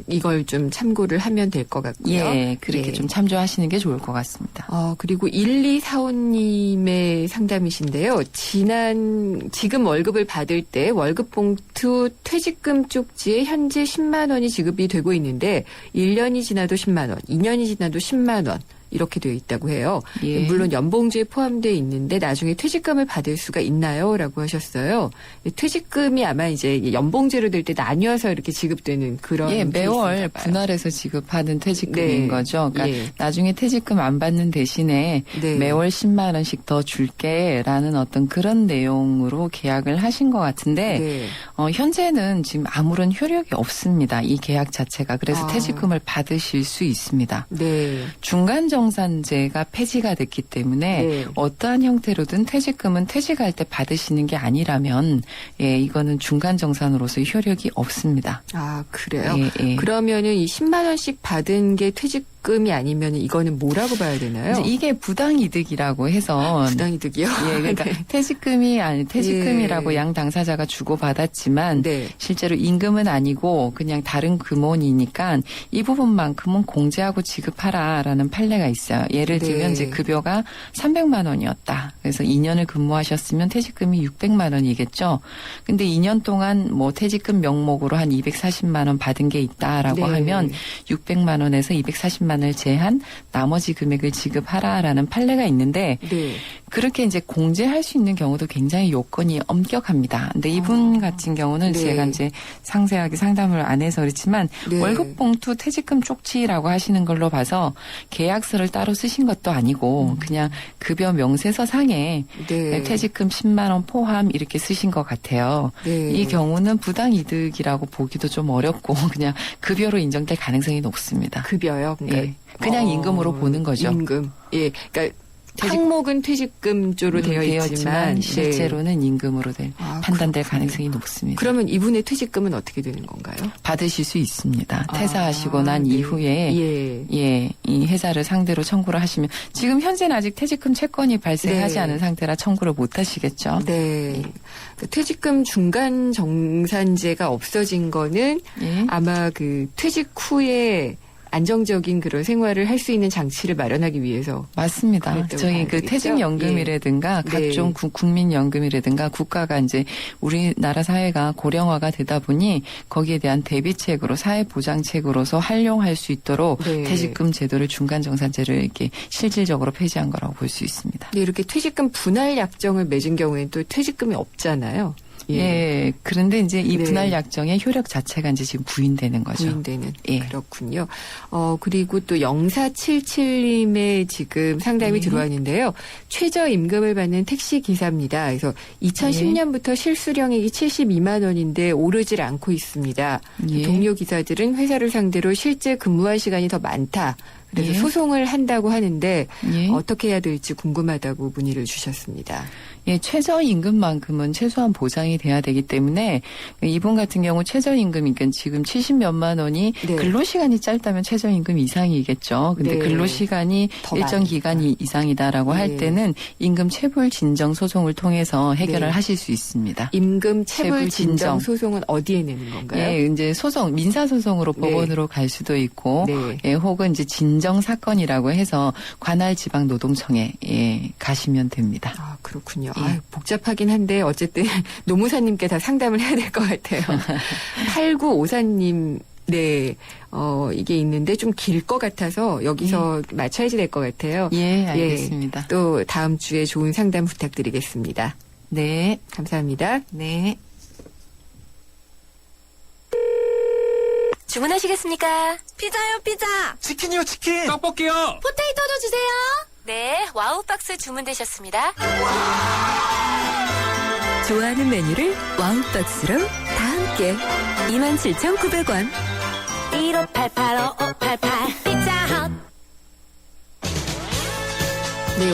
이걸 좀 참고를 하면 될 것 같고요. 예, 그렇게 좀 참조하시는 게 좋을 것 같습니다. 그리고 1245님의 상담이신데요. 지금 월급을 받을 때 월급 봉투 퇴직금 쪽지에 현재 10만 원이 지급이 되고 있는데 1년이 지나도 10만 원, 2년이 지나도 10만 원. 이렇게 되어 있다고 해요. 예. 물론 연봉주에 포함되어 있는데 나중에 퇴직금을 받을 수가 있나요? 라고 하셨어요. 퇴직금이 아마 이제 연봉제로 될 때 나뉘어서 이렇게 지급되는 그런 매월 분할해서 지급하는 퇴직금인 거죠. 그러니까 나중에 퇴직금 안 받는 대신에 매월 10만 원씩 더 줄게라는 어떤 그런 내용으로 계약을 하신 것 같은데 현재는 지금 아무런 효력이 없습니다. 이 계약 자체가. 그래서 퇴직금을 받으실 수 있습니다. 중간정산제가 폐지가 됐기 때문에 어떠한 형태로든 퇴직금은 퇴직할 때 받으시는 게 아니라면 이거는 중간정산으로서 효력이 없습니다. 아, 그래요? 그러면은 이 10만 원씩 받은 게 퇴직금이 아니면 이거는 뭐라고 봐야 되나요? 이제 이게 부당이득이라고 해서 부당이득이요? 그러니까 퇴직금이라고 양 당사자가 주고받았지만 실제로 임금은 아니고 그냥 다른 금원이니까 이 부분만큼은 공제하고 지급하라라는 판례가 있어요. 예를 들면 이제 급여가 300만 원이었다. 그래서 2년을 근무하셨으면 퇴직금이 600만 원이겠죠. 근데 2년 동안 뭐 퇴직금 명목으로 한 240만 원 받은 게 있다라고 하면 600만 원에서 240만 원을 제한 나머지 금액을 지급하라라는 판례가 있는데 그렇게 이제 공제할 수 있는 경우도 굉장히 요건이 엄격합니다. 근데 이분 같은 경우는 제가 이제 상세하게 상담을 안 해서 그렇지만 월급 봉투 퇴직금 쪽지라고 하시는 걸로 봐서 계약서를 따로 쓰신 것도 아니고 그냥 급여 명세서상에 퇴직금 10만 원 포함 이렇게 쓰신 것 같아요. 이 경우는 부당이득이라고 보기도 좀 어렵고 그냥 급여로 인정될 가능성이 높습니다. 급여요? 그러니까 그냥 임금으로 보는 거죠. 임금. 그러니까 항목은 퇴직금 쪽으로 되어 있지만 실제로는 임금으로 판단될 가능성이 높습니다. 그러면 이분의 퇴직금은 어떻게 되는 건가요? 받으실 수 있습니다. 퇴사하시고 난 이후에 이 회사를 상대로 청구를 하시면 지금 현재는 아직 퇴직금 채권이 발생하지 않은 상태라 청구를 못 하시겠죠. 퇴직금 중간 정산제가 없어진 거는 아마 그 퇴직 후에 안정적인 그런 생활을 할 수 있는 장치를 마련하기 위해서. 맞습니다. 저희 그 퇴직연금이라든가 각종 국민연금이라든가 국가가 이제 우리나라 사회가 고령화가 되다 보니 거기에 대한 대비책으로 사회보장책으로서 활용할 수 있도록 퇴직금 제도를 중간정산제를 이렇게 실질적으로 폐지한 거라고 볼 수 있습니다. 이렇게 퇴직금 분할 약정을 맺은 경우에는 또 퇴직금이 없잖아요. 그런데 이제 이 분할 약정의 효력 자체가 이제 지금 부인되는 거죠. 부인되는. 그렇군요. 그리고 또 0477님의 지금 상담이 들어왔는데요. 최저임금을 받는 택시기사입니다. 그래서 2010년부터 실수령액이 72만 원인데 오르질 않고 있습니다. 동료 기사들은 회사를 상대로 실제 근무한 시간이 더 많다. 그래서 소송을 한다고 하는데 어떻게 해야 될지 궁금하다고 문의를 주셨습니다. 최저임금만큼은 최소한 보장이 돼야 되기 때문에 이분 같은 경우 최저임금이 지금 70몇만 원이 근로시간이 짧다면 최저임금 이상이겠죠. 근데 근로시간이 일정 기간 이상이다라고 할 때는 임금 체불 진정 소송을 통해서 해결을 하실 수 있습니다. 임금 체불 진정 소송은 어디에 내는 건가요? 이제 소송 민사소송으로 법원으로 갈 수도 있고 혹은 이제 진정 사건이라고 해서 관할 지방 노동청에 가시면 됩니다. 아, 그렇군요. 복잡하긴 한데 어쨌든 노무사님께 다 상담을 해야 될 것 같아요. 8954님 이게 있는데 좀 길 것 같아서 여기서 맞춰야지 될 것 같아요. 알겠습니다. 또 다음 주에 좋은 상담 부탁드리겠습니다. 네. 감사합니다. 네. 주문하시겠습니까? 피자요, 피자! 치킨이요, 치킨! 떡볶이요! 포테이토도 주세요! 네, 와우박스 주문되셨습니다. 좋아하는 메뉴를 와우박스로 다 함께 27,900원 1588-5588 피자헛.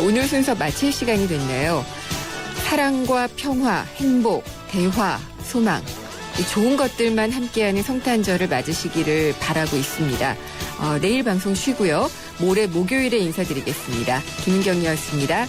오늘 순서 마칠 시간이 됐네요. 사랑과 평화, 행복, 대화, 소망 이 좋은 것들만 함께하는 성탄절을 맞으시기를 바라고 있습니다. 내일 방송 쉬고요. 모레 목요일에 인사드리겠습니다. 김은경이었습니다.